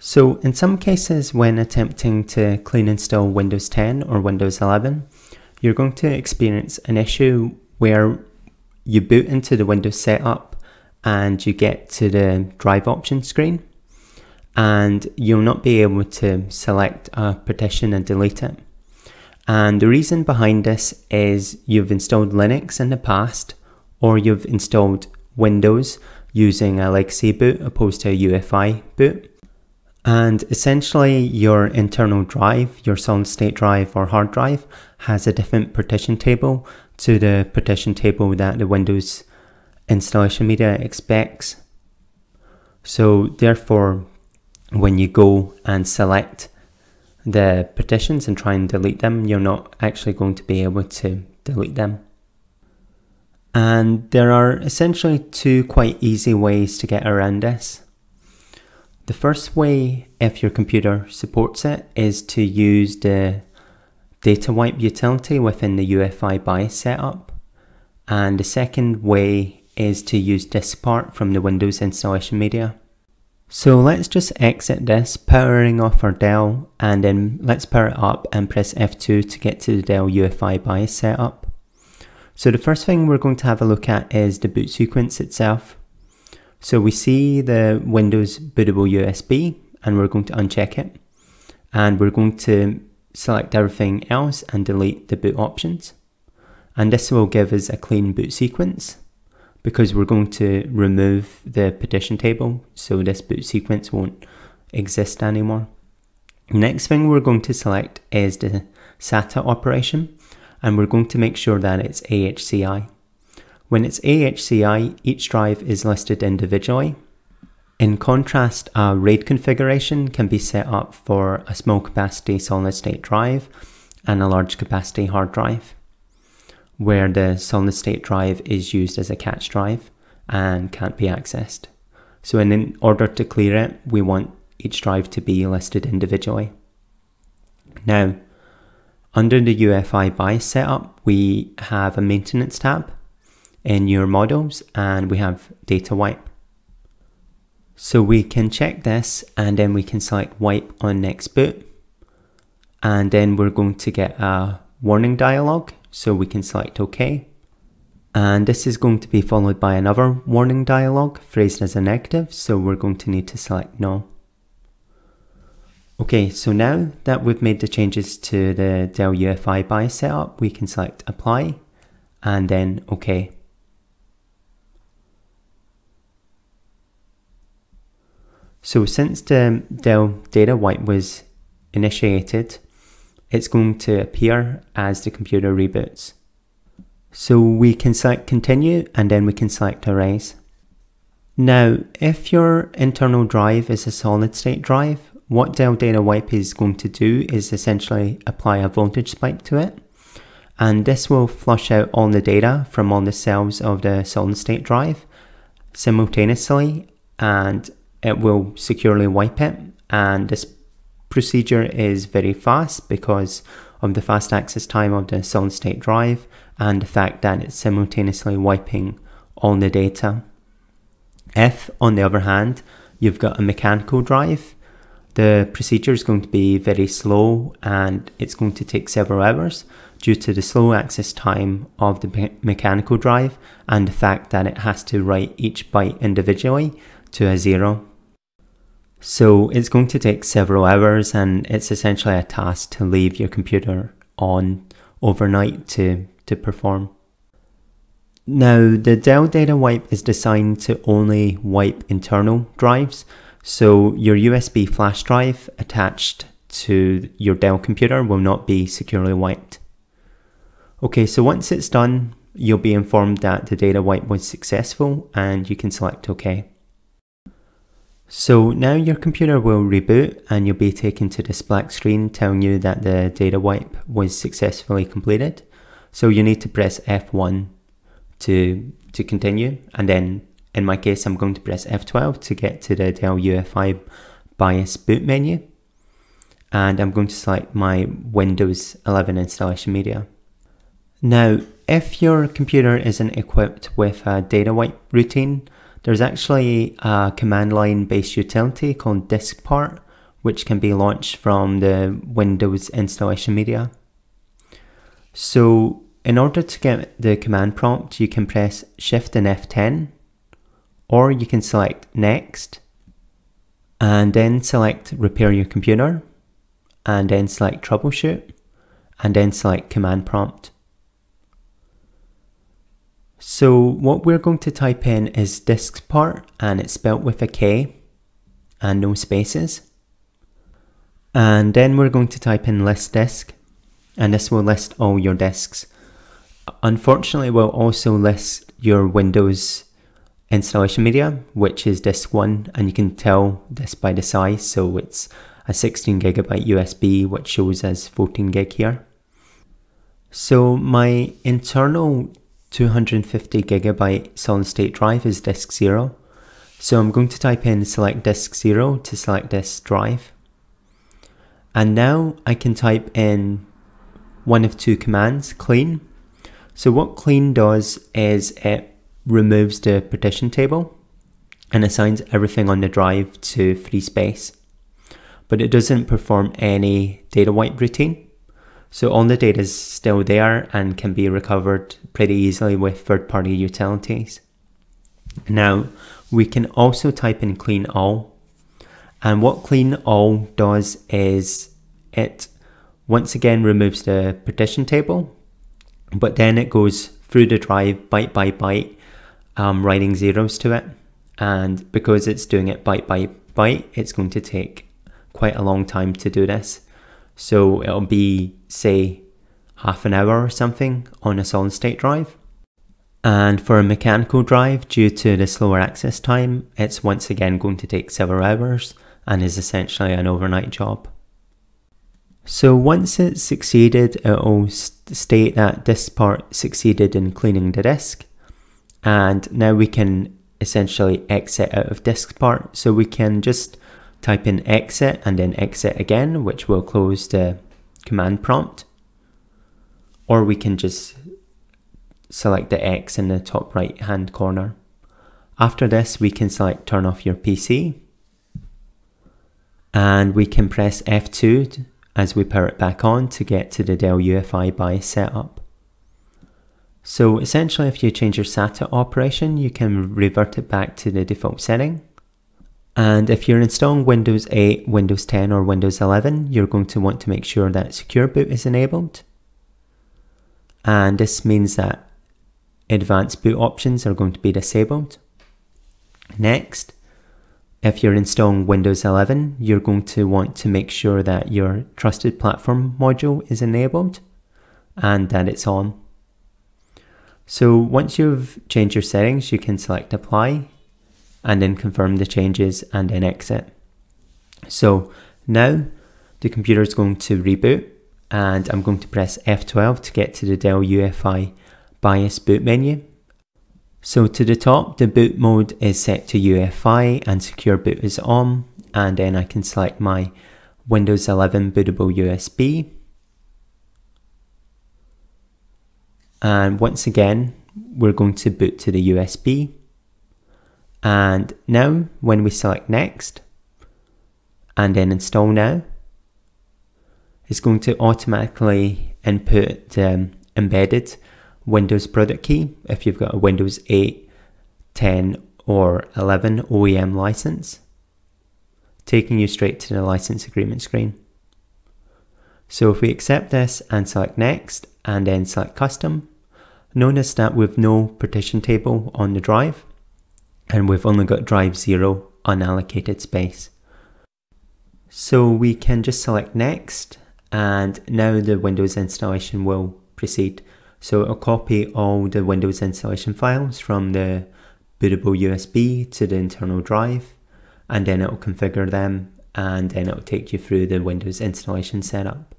So in some cases, when attempting to clean install Windows 10 or Windows 11, you're going to experience an issue where you boot into the Windows setup and you get to the drive option screen and you'll not be able to select a partition and delete it. And the reason behind this is you've installed Linux in the past, or you've installed Windows using a legacy boot opposed to a UEFI boot. And essentially your internal drive, your solid state drive or hard drive, has a different partition table to the partition table that the Windows installation media expects. So therefore, when you go and select the partitions and try and delete them, you're not actually going to be able to delete them. And there are essentially two quite easy ways to get around this. The first way, if your computer supports it, is to use the Data Wipe utility within the UEFI BIOS setup. And the second way is to use Diskpart from the Windows installation media. So let's just exit this, powering off our Dell, and then let's power it up and press F2 to get to the Dell UEFI BIOS setup. So the first thing we're going to have a look at is the boot sequence itself. So we see the Windows bootable USB and we're going to uncheck it. And we're going to select everything else and delete the boot options. And this will give us a clean boot sequence because we're going to remove the partition table. So this boot sequence won't exist anymore. Next thing we're going to select is the SATA operation. And we're going to make sure that it's AHCI. When it's AHCI, each drive is listed individually. In contrast, a RAID configuration can be set up for a small capacity solid state drive and a large capacity hard drive, where the solid state drive is used as a cache drive and can't be accessed. So in order to clear it, we want each drive to be listed individually. Now, under the UEFI BIOS setup, we have a maintenance tab in your models and we have Data Wipe. So we can check this and then we can select Wipe on Next Boot. And then we're going to get a warning dialog, so we can select OK. And this is going to be followed by another warning dialog phrased as a negative, so we're going to need to select No. Okay, so now that we've made the changes to the Dell UEFI BIOS setup, we can select Apply and then OK. So since the Dell Data Wipe was initiated, it's going to appear as the computer reboots. So we can select Continue and then we can select Erase. Now, if your internal drive is a solid state drive, what Dell Data Wipe is going to do is essentially apply a voltage spike to it. And this will flush out all the data from all the cells of the solid state drive simultaneously, and it will securely wipe it. And this procedure is very fast because of the fast access time of the solid state drive and the fact that it's simultaneously wiping all the data. If, on the other hand, you've got a mechanical drive, the procedure is going to be very slow and it's going to take several hours due to the slow access time of the mechanical drive and the fact that it has to write each byte individually to a 0. So it's going to take several hours and it's essentially a task to leave your computer on overnight to perform. Now, the Dell Data Wipe is designed to only wipe internal drives, so your USB flash drive attached to your Dell computer will not be securely wiped. Okay, so once it's done, you'll be informed that the Data Wipe was successful and you can select OK. So now your computer will reboot and you'll be taken to this black screen telling you that the Data Wipe was successfully completed. So you need to press F1 to continue, and then in my case I'm going to press F12 to get to the Dell UEFI BIOS boot menu, and I'm going to select my Windows 11 installation media. Now, if your computer isn't equipped with a Data Wipe routine, there's actually a command line based utility called Diskpart which can be launched from the Windows installation media. So in order to get the command prompt, you can press Shift and F10, or you can select Next, and then select Repair Your Computer, and then select Troubleshoot, and then select Command Prompt. So what we're going to type in is Diskpart, and it's spelled with a K and no spaces. And then we're going to type in list disk, and this will list all your disks. Unfortunately, it will also list your Windows installation media, which is disk 1, and you can tell this by the size. So it's a 16GB USB, which shows as 14 gig here. So my internal 250GB solid state drive is disk 0. So I'm going to type in select disk 0 to select this drive. And now I can type in one of two commands, clean. So what clean does is it removes the partition table and assigns everything on the drive to free space. But it doesn't perform any data wipe routine. So all the data is still there and can be recovered pretty easily with third-party utilities. Now we can also type in clean all. And what clean all does is it once again removes the partition table, but then it goes through the drive byte by byte, writing zeros to it. And because it's doing it byte by byte, it's going to take quite a long time to do this. So it'll be, say, half an hour or something on a solid state drive. And for a mechanical drive, due to the slower access time, it's once again going to take several hours and is essentially an overnight job. So once it's succeeded, it will state that Diskpart succeeded in cleaning the disk. And now we can essentially exit out of Diskpart. So we can just type in exit and then exit again, which will close the command prompt. Or we can just select the X in the top right hand corner. After this, we can select turn off your PC. And we can press F2 as we power it back on to get to the Dell UEFI BIOS setup. So essentially, if you change your SATA operation, you can revert it back to the default setting. And if you're installing Windows 8, Windows 10 or Windows 11, you're going to want to make sure that Secure Boot is enabled. And this means that advanced boot options are going to be disabled. Next, if you're installing Windows 11, you're going to want to make sure that your Trusted Platform module is enabled and that it's on. So once you've changed your settings, you can select Apply and then confirm the changes and then exit. So now the computer is going to reboot, and I'm going to press F12 to get to the Dell UEFI BIOS boot menu. So to the top, the boot mode is set to UEFI and Secure Boot is on, and then I can select my Windows 11 bootable USB. And once again, we're going to boot to the USB. And now when we select Next and then Install Now, it's going to automatically input the embedded Windows product key if you've got a Windows 8, 10 or 11 OEM license, taking you straight to the license agreement screen. So if we accept this and select Next and then select Custom, notice that we've no partition table on the drive and we've only got drive 0 unallocated space. So we can just select Next, and now the Windows installation will proceed. So it'll copy all the Windows installation files from the bootable USB to the internal drive, and then it'll configure them, and then it'll take you through the Windows installation setup.